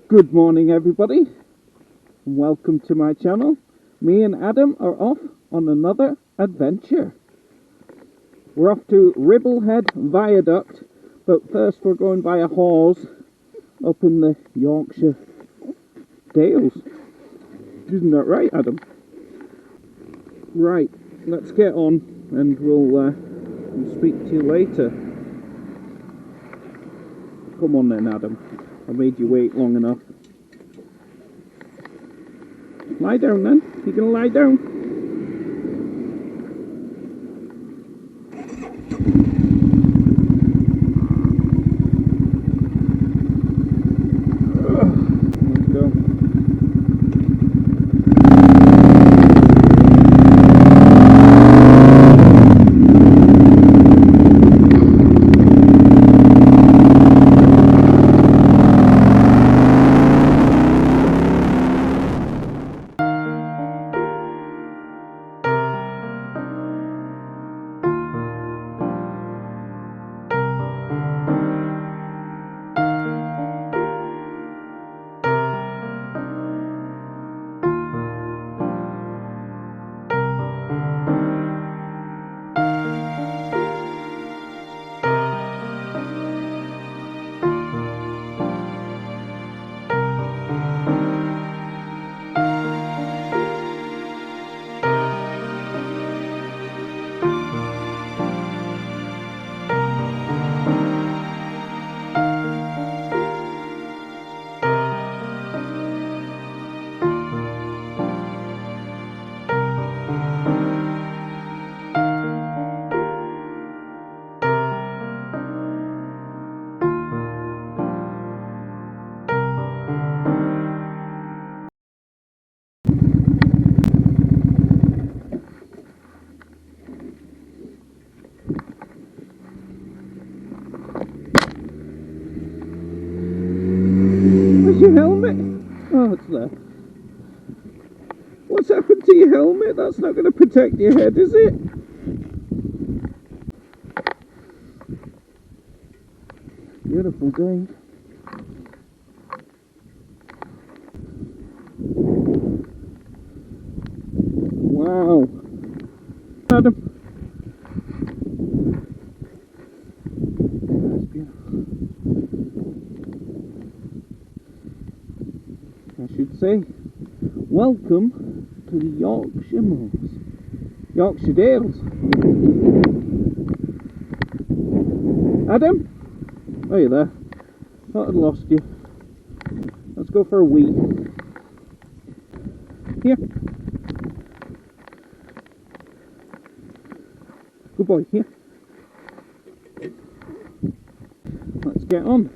Good morning, everybody. Welcome to my channel. Me and Adam are off on another adventure. We're off to Ribblehead Viaduct, but first we're going by a horse up in the Yorkshire Dales. Isn't that right, Adam? Right, let's get on and we'll speak to you later. Come on then, Adam. I made you wait long enough. Lie down then. You gonna lie down? Let's go. Where's your helmet? Oh, it's there. What's happened to your helmet? That's not going to protect your head, is it? Beautiful day. Wow. Adam. That's beautiful. I should say, welcome to the Yorkshire Moors. Yorkshire Dales. Adam? Oh, you there? Thought I'd lost you. Let's go for a wee. Here. Good boy, here. Let's get on.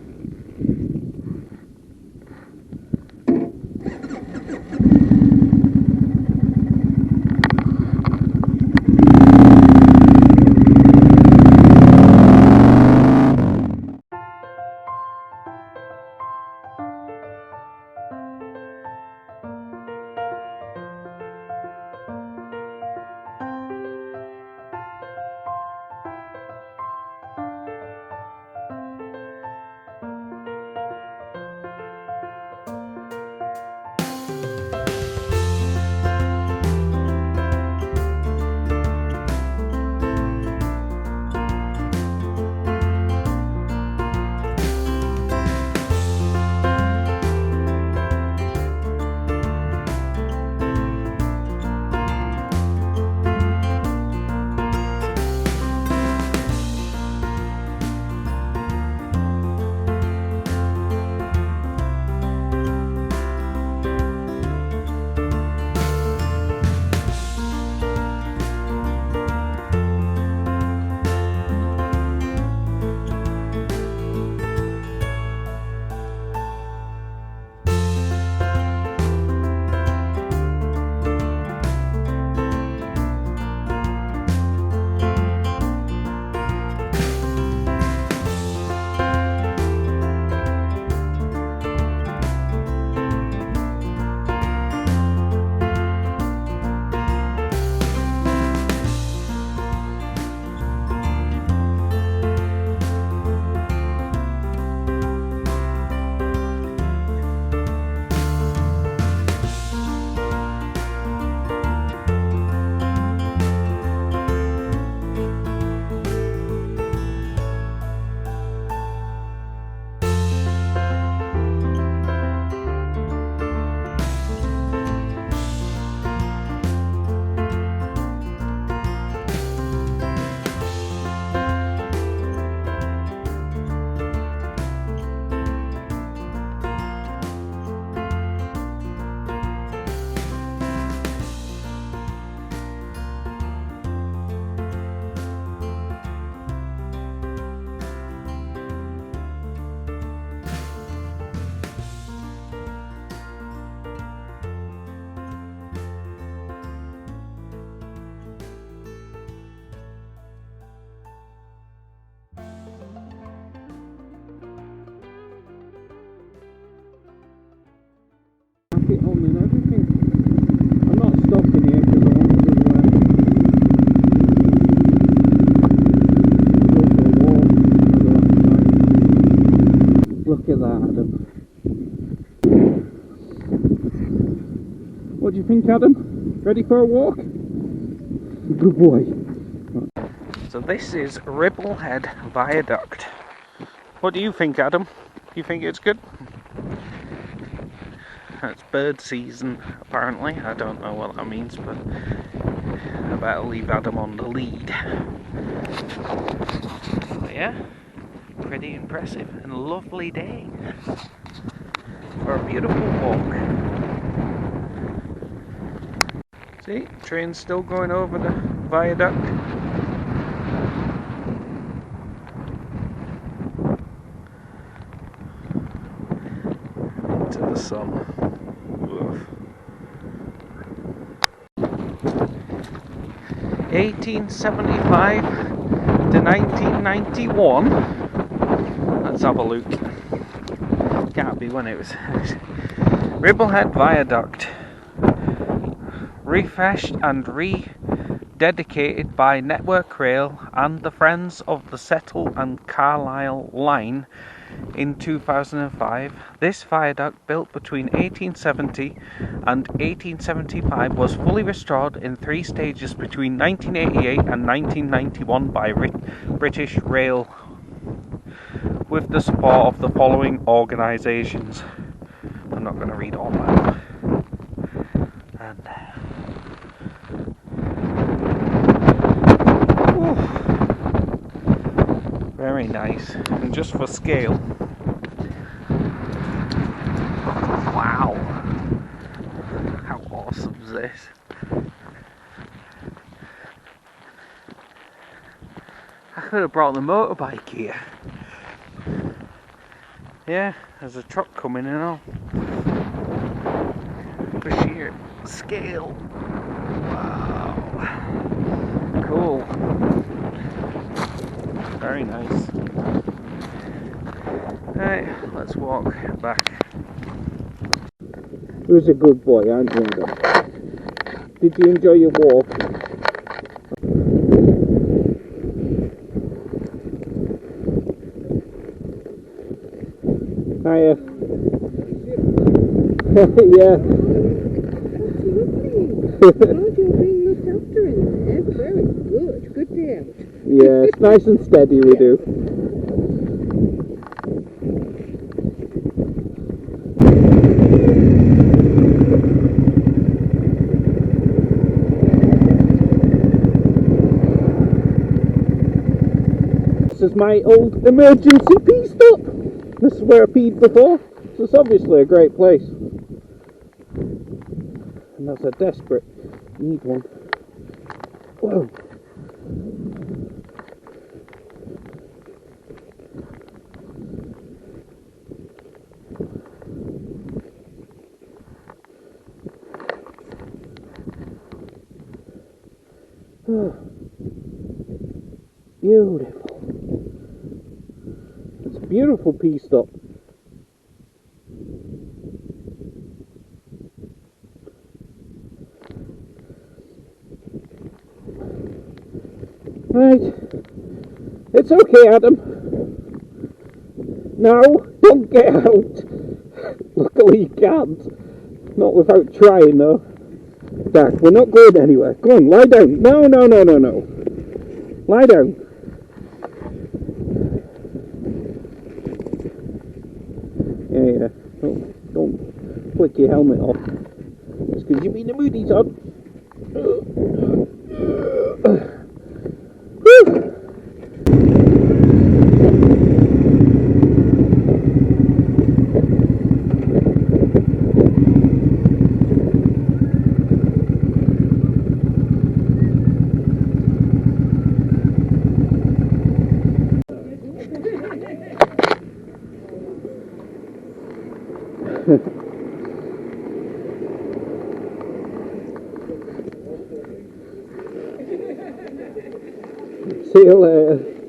it on and everything. I'm not stopping here because I want to go for a walk. Look at that, Adam. What do you think, Adam? Ready for a walk? Good boy. So this is Ribblehead Viaduct. What do you think, Adam? You think it's good? It's bird season, apparently. I don't know what that means, but I better leave Adam on the lead. But yeah, pretty impressive and a lovely day for a beautiful walk. See, train's still going over the viaduct. Into the sun. Oof. 1875 to 1991. Let's have a look. Can't be when it was. Ribblehead Viaduct. Refreshed and rededicated by Network Rail and the Friends of the Settle and Carlisle Line in 2005. This viaduct, built between 1870 and 1875, was fully restored in 3 stages between 1988 and 1991 by British Rail, with the support of the following organisations. I'm not going to read all that. And very nice, and just for scale, wow, how awesome is this? I could have brought the motorbike here. Yeah, there's a truck coming in all. For sheer scale. Wow. Cool. Very nice. Right, let's walk back. It was a good boy, aren't you, Adam? Did you enjoy your walk? Hiya. Yeah. You're being looked after in there. Very good. Good day out. Yeah, it's nice and steady we do. This is my old emergency pee stop. This is where I peed before, so it's obviously a great place. And that's a desperate need one. Whoa. Oh. Beautiful. It's a beautiful pea stop. Right. It's okay, Adam. No, don't get out. Luckily you can't. Not without trying though. Dad, we're not going anywhere. Go on, lie down. No. Lie down. Yeah. Don't flick your helmet off. It's because you've been a moody son. See you later.